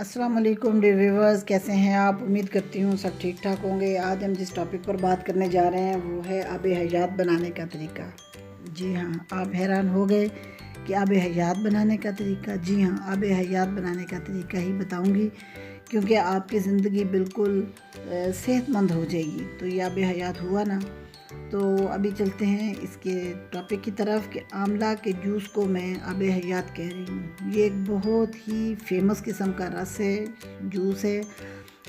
अस्सलाम वालेकुम dear viewers, कैसे हैं आप। उम्मीद करती हूँ सब ठीक ठाक होंगे। आज हम जिस टॉपिक पर बात करने जा रहे हैं वो है आब हयात बनाने का तरीका। जी हाँ, आप हैरान हो गए कि आब हयात बनाने का तरीका। जी हाँ, आब हयात बनाने का तरीका ही बताऊँगी क्योंकि आपकी ज़िंदगी बिल्कुल सेहतमंद हो जाएगी। तो ये आब हयात हुआ ना। तो अभी चलते हैं इसके टॉपिक की तरफ कि आंवला के जूस को मैं आब हयात कह रही हूँ। ये एक बहुत ही फेमस किस्म का रस है, जूस है।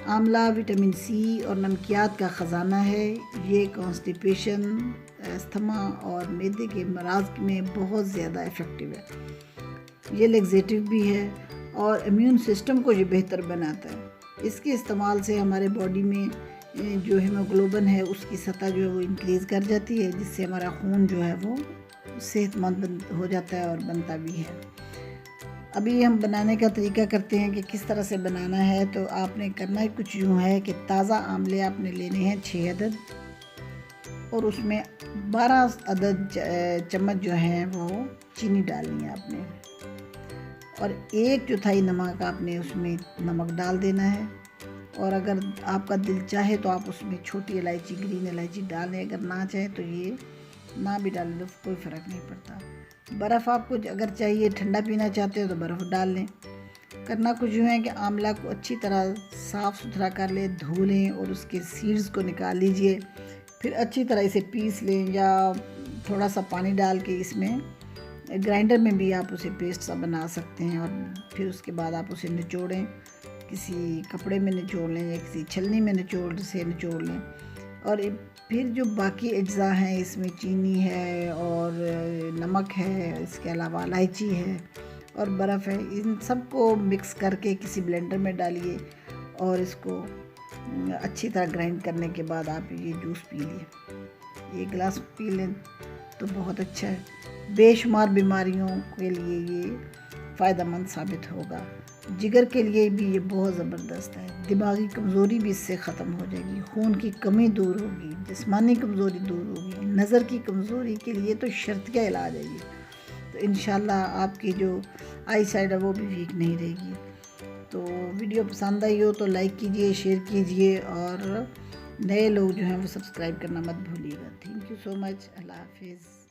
आंवला विटामिन सी और नमकियात का ख़जाना है। ये कॉन्स्टिपेशन, अस्थमा और मैदे के मराज में बहुत ज़्यादा इफ़ेक्टिव है। ये लेग्जेटिव भी है और इम्यून सिस्टम को ये बेहतर बनाता है। इसके इस्तेमाल से हमारे बॉडी में जो हीमोग्लोबिन है उसकी सतह जो है वो इंक्रीज़ कर जाती है, जिससे हमारा खून जो है वो सेहतमंद हो जाता है और बनता भी है। अभी हम बनाने का तरीका करते हैं कि किस तरह से बनाना है। तो आपने करना कुछ यूँ है कि ताज़ा आंवले आपने लेने हैं 6 अदद और उसमें 12 अदद चम्मच जो है वो चीनी डालनी है आपने, और 1/4 नमक आपने उसमें नमक डाल देना है। और अगर आपका दिल चाहे तो आप उसमें छोटी इलायची, ग्रीन इलायची डालें। अगर ना चाहे तो ये ना भी डालें तो कोई फ़र्क नहीं पड़ता। बर्फ़ आपको अगर चाहिए, ठंडा पीना चाहते हो तो बर्फ़ डाल लें। करना कुछ यूँ है कि आंवला को अच्छी तरह साफ़ सुथरा कर लें, धो लें और उसके सीड्स को निकाल लीजिए। फिर अच्छी तरह इसे पीस लें या थोड़ा सा पानी डाल के इसमें ग्राइंडर में भी आप उसे पेस्ट सा बना सकते हैं। और फिर उसके बाद आप उसे निचोड़ें, किसी कपड़े में निचोड़ लें या किसी छलनी में निचोड़ लें। और फिर जो बाकी अज्जा हैं, इसमें चीनी है और नमक है, इसके अलावा इलायची है और बर्फ़ है, इन सब को मिक्स करके किसी ब्लेंडर में डालिए और इसको अच्छी तरह ग्राइंड करने के बाद आप ये जूस पी लिए। 1 गिलास पी लें तो बहुत अच्छा है। बेशुमार बीमारियों के लिए ये फ़ायदेमंद साबित होगा। जिगर के लिए भी ये बहुत ज़बरदस्त है। दिमागी कमज़ोरी भी इससे ख़त्म हो जाएगी, खून की कमी दूर होगी, जिस्मानी कमज़ोरी दूर होगी, नज़र की कमज़ोरी के लिए तो शर्तिया इलाज है ये। तो इंशाल्लाह आपकी जो आई साइड है वो भी वीक नहीं रहेगी। तो वीडियो पसंद आई हो तो लाइक कीजिए, शेयर कीजिए और नए लोग जो हैं वो सब्सक्राइब करना मत भूलिएगा। Thank you so much. अल्लाह हाफिज़।